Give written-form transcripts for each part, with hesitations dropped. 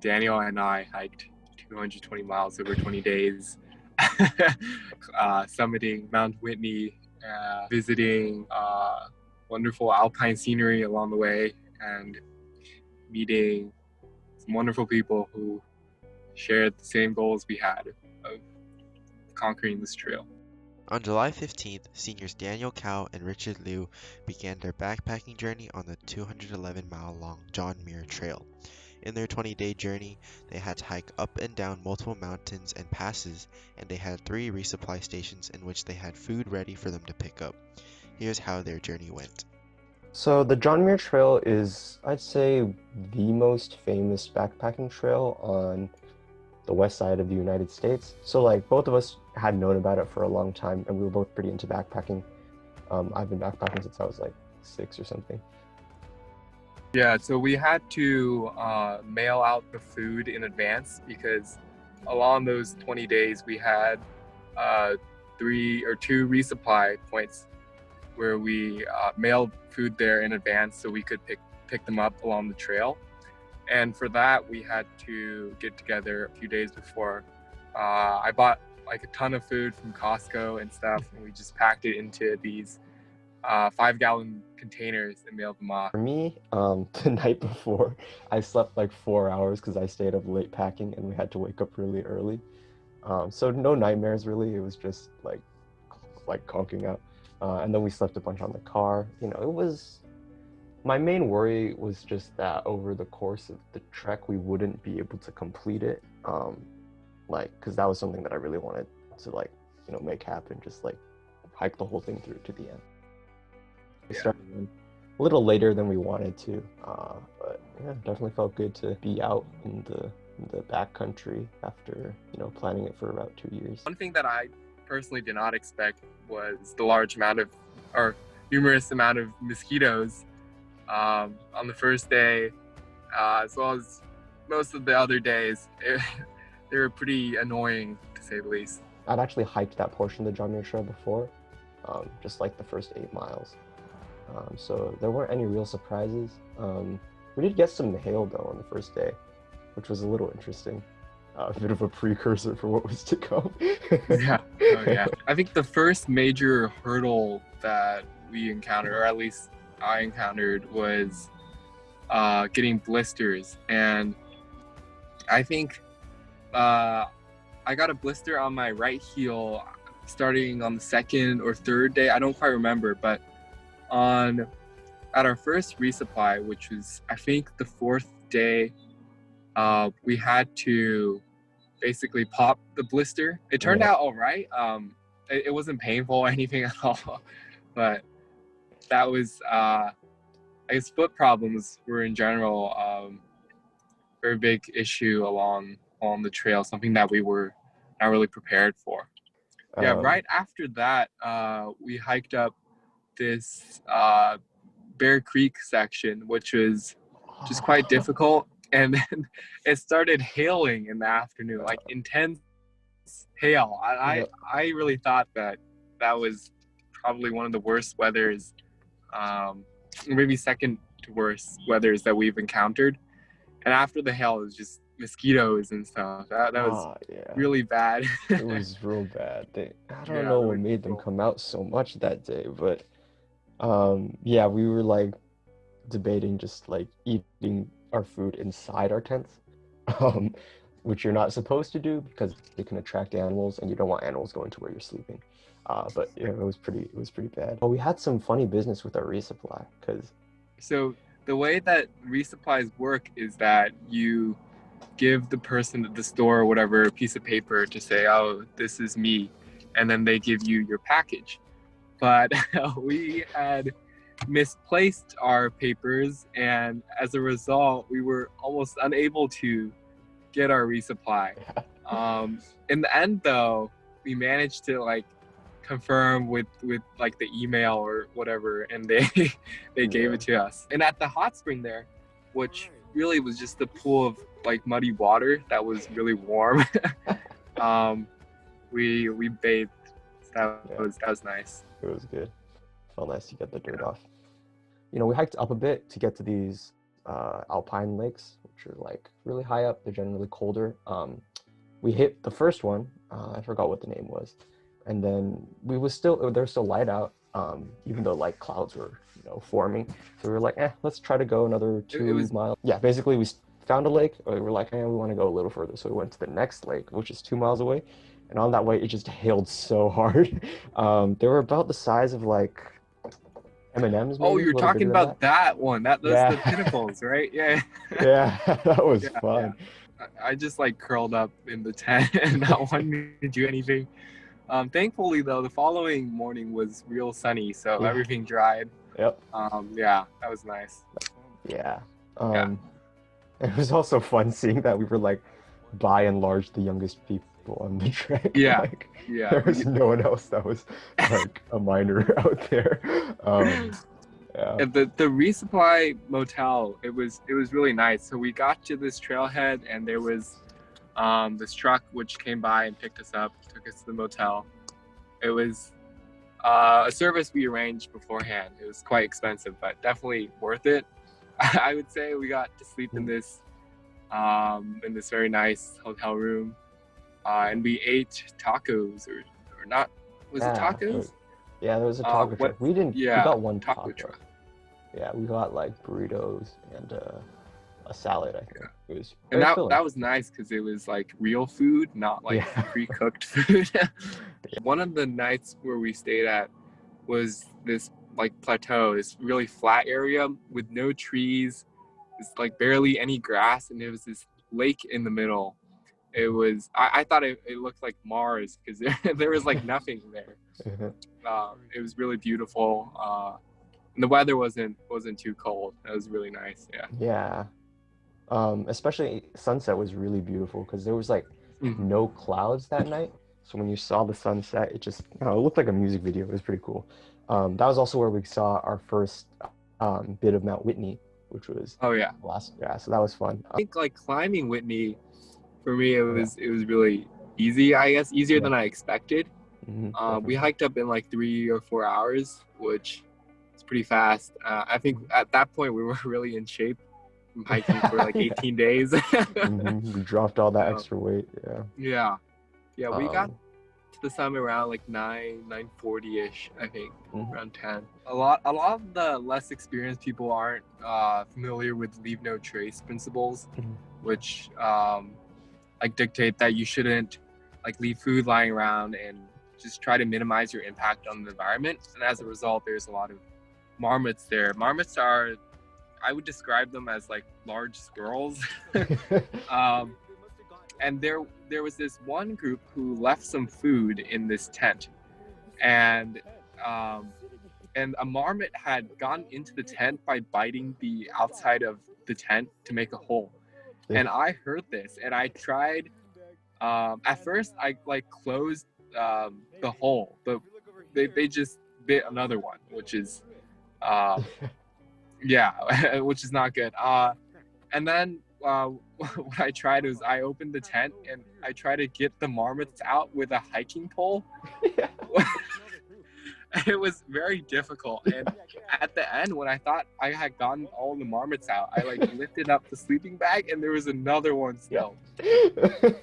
Daniel and I hiked 220 miles over 20 days, summiting Mount Whitney, visiting wonderful alpine scenery along the way, and meeting some wonderful people who shared the same goals we had of conquering this trail. On July 15th, seniors Daniel Cow and Richard Liu began their backpacking journey on the 211-mile-long John Muir Trail. In their 20-day journey, they had to hike up and down multiple mountains and passes, and they had 3 resupply stations in which they had food ready for them to pick up. Here's how their journey went. So the John Muir Trail is, I'd say, the most famous backpacking trail on the west side of the United States. So like both of us had known about it for a long time, and we were both pretty into backpacking. I've been backpacking since I was like 6 or something. Yeah, so we had to mail out the food in advance because along those 20 days we had 2 resupply points where we mailed food there in advance so we could pick them up along the trail. And for that, we had to get together a few days before. I bought like a ton of food from Costco and stuff, and we just packed it into these 5-gallon containers and mailed them off. For me, the night before, I slept like 4 hours because I stayed up late packing and we had to wake up really early. So no nightmares really. It was just like conking out. And then we slept a bunch on the car. It was my main worry was just that over the course of the trek, we wouldn't be able to complete it. Because that was something that I really wanted to make happen. Just like hike the whole thing through to the end. We started a little later than we wanted to, but yeah, definitely felt good to be out in the backcountry after planning it for about 2 years. One thing that I personally did not expect was the large amount of, or numerous amount of mosquitoes on the first day, as well as most of the other days. They were pretty annoying, to say the least. I'd actually hiked that portion of the John Muir Trail before, just like the first 8 miles. So there weren't any real surprises. We did get some hail though on the first day, which was a little interesting. A bit of a precursor for what was to come. Yeah. Oh, yeah. I think the first major hurdle that we encountered, or at least I encountered, was getting blisters. And I think I got a blister on my right heel starting on the 2nd or 3rd day. I don't quite remember, but at our first resupply, which was I think the 4th day, we had to basically pop the blister. It turned out all right. It wasn't painful or anything at all, but that was I guess foot problems were in general very big issue along the trail, something that we were not really prepared for. Yeah, right after that, we hiked up this Bear Creek section, which was just quite difficult. And then it started hailing in the afternoon, like intense hail. I really thought that was probably one of the worst weathers, maybe second to worst weathers that we've encountered. And after the hail, it was just mosquitoes and stuff. That was really bad. It was real bad. I don't know what made them come out so much that day, but yeah, we were like debating just like eating our food inside our tents, which you're not supposed to do because it can attract animals and you don't want animals going to where you're sleeping. But yeah, it was pretty bad. But we had some funny business with our resupply because. So the way that resupplies work is that you give the person at the store or whatever a piece of paper to say, oh, this is me, and then they give you your package. But we had misplaced our papers, and as a result, we were almost unable to get our resupply. In the end, though, we managed to like confirm with like the email or whatever, and they gave it to us. And at the hot spring there, which really was just a pool of like muddy water that was really warm, we bathed. That was nice. It was good. Felt nice to get the dirt off. We hiked up a bit to get to these alpine lakes, which are like really high up. They're generally colder. We hit the first one. I forgot what the name was, and then there was still light out. Even though like clouds were forming, so we were like, let's try to go another It was 2 miles. Yeah, basically we found a lake. We were like, we want to go a little further, so we went to the next lake, which is 2 miles away, and on that way it just hailed so hard. They were about the size of like M&Ms, maybe oh, a you're little bigger talking than that. about that one. That's the Yeah, pinnacles, right? Yeah. yeah, that was Yeah, yeah. fun. I just like curled up in the tent and not wanting to do anything. Thankfully, though, the following morning was real sunny, so Yeah, everything dried. yep, Yeah, that was nice. yeah. Yeah, It was also fun seeing that we were like, by and large, the youngest people on the trek. yeah, Like, yeah. there was no one else that was like a minor out there. Yeah. And the resupply motel, it was really nice. So we got to this trailhead, and there was this truck which came by and picked us up, took us to the motel. It was a service we arranged beforehand. It was quite expensive, but definitely worth it. I would say we got to sleep in this very nice hotel room, and we ate tacos or not. Was it Yeah, tacos? yeah, there was a taco What? truck. We Yeah, got one taco taco. truck. Yeah, we got like burritos and a salad, I think. Yeah. It was And very filling. that was nice because it was like real food, not like Yeah. pre-cooked food. One of the nights where we stayed at was this like plateau, this really flat area with no trees. It's like barely any grass, and there was this lake in the middle. I thought it looked like Mars because there was like nothing there. It was really beautiful, and the weather wasn't too cold. It was really nice. Yeah. Yeah. Especially sunset was really beautiful because there was like Mhm. no clouds that night. So when you saw the sunset, it just it looked like a music video. It was pretty cool. That was also where we saw our first bit of Mount Whitney, which was Oh yeah. last. Yeah, so that was fun. I think like climbing Whitney, for me it Yeah. was really easy. I guess easier Yeah. than I expected. We Definitely. hiked up in like 3 or 4 hours, which is pretty fast. I think at that point we were really in shape from hiking for like Yeah. 18 days. We dropped all that So, extra weight. Yeah. yeah, yeah, we got Um, to the summit around like 9:40ish, I think, mhm. around 10. A lot of the less experienced people aren't familiar with leave no trace principles, Mhm. which like dictate that you shouldn't like leave food lying around and just try to minimize your impact on the environment. And as a result, there's a lot of marmots there. Marmots are, I would describe them as like large squirrels. And there was this one group who left some food in this tent, and a marmot had gone into the tent by biting the outside of the tent to make a hole. Yeah. And I heard this, and I tried. At first, I like closed the hole, but they just bit another one, which is yeah, which is not good. And then what I tried was I opened the tent and I tried to get the marmots out with a hiking pole. Yeah. It was very difficult, and at the end, when I thought I had gotten all the marmots out, I like lifted up the sleeping bag and there was another one still.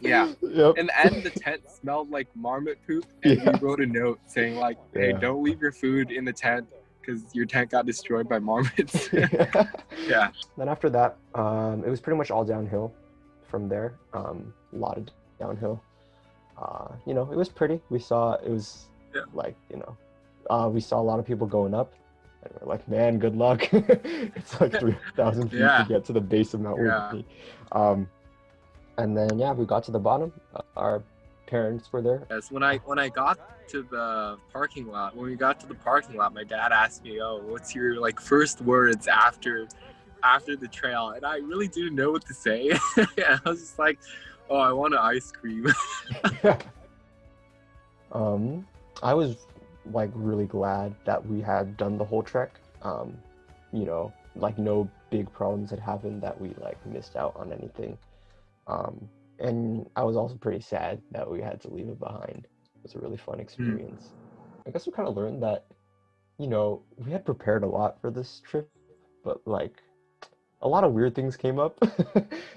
Yeah. Yep. In the end, the tent smelled like marmot poop, and Yeah. we wrote a note saying like, "Hey, Yeah. don't leave your food in the tent because your tent got destroyed by marmots." Yeah. Yeah. Then after that, it was pretty much all downhill from there. A lot of downhill. It was pretty. We saw it was Yeah. like, we saw a lot of people going up, and we're like, man, good luck. It's like 3,000 feet Yeah. to get to the base of Mount Yeah. Whitney. And then we got to the bottom. Our parents were there. Yes. When I got to the parking lot, my dad asked me, "Oh, what's your like first words after the trail?" And I really didn't know what to say. And I was just like, "Oh, I want an ice cream." I was like really glad that we had done the whole trek. Like no big problems had happened that we like missed out on anything. And I was also pretty sad that we had to leave it behind. It was a really fun experience. I guess we kind of learned that, we had prepared a lot for this trip, but like a lot of weird things came up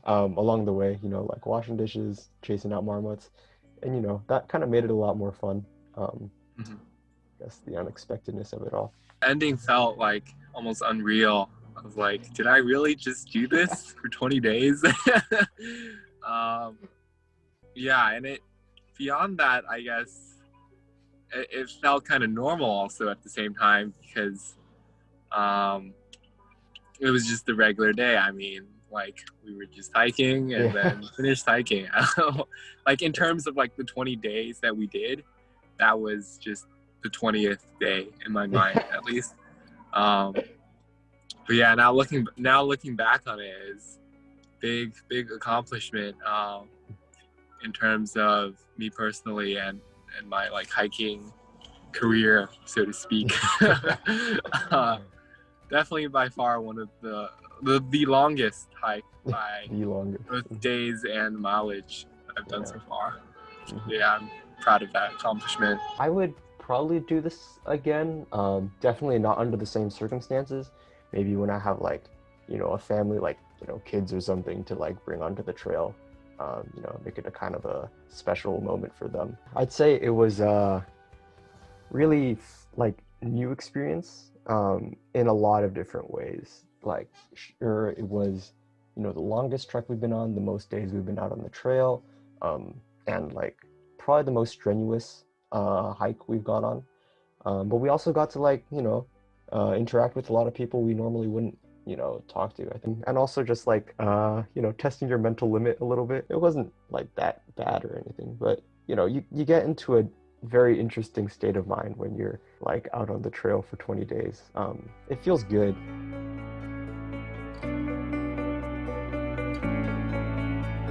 along the way, like washing dishes, chasing out marmots, and that kind of made it a lot more fun. Mhm. I guess the unexpectedness of it all. Ending felt like almost unreal. I was like, did I really just do this for 20 days? Yeah, and it beyond that, I guess it felt kind of normal also at the same time because it was just a regular day. I mean, like we were just hiking and Yeah. then finished hiking. Like in terms of like the 20 days that we did, that was just the 20th day in my mind at least. But yeah, now looking back on it is big accomplishment in terms of me personally and my like hiking career, so to speak. Definitely by far one of the longest hike by The longest. both days and mileage I've done Yeah. so far. Mhm. Yeah, I'm proud of that accomplishment. I would probably do this again. Definitely not under the same circumstances. Maybe when I have like, a family, like, kids or something to like bring onto the trail. Make it a kind of a special moment for them. I'd say it was really like new experience in a lot of different ways. Like, sure, it was, the longest trek we've been on, the most days we've been out on the trail, and like probably the most strenuous hike we've gone on. But we also got to like, interact with a lot of people we normally wouldn't, talk to, I think. And also just like, testing your mental limit a little bit. It wasn't like that bad or anything, but you get into a very interesting state of mind when you're like out on the trail for 20 days. It feels good.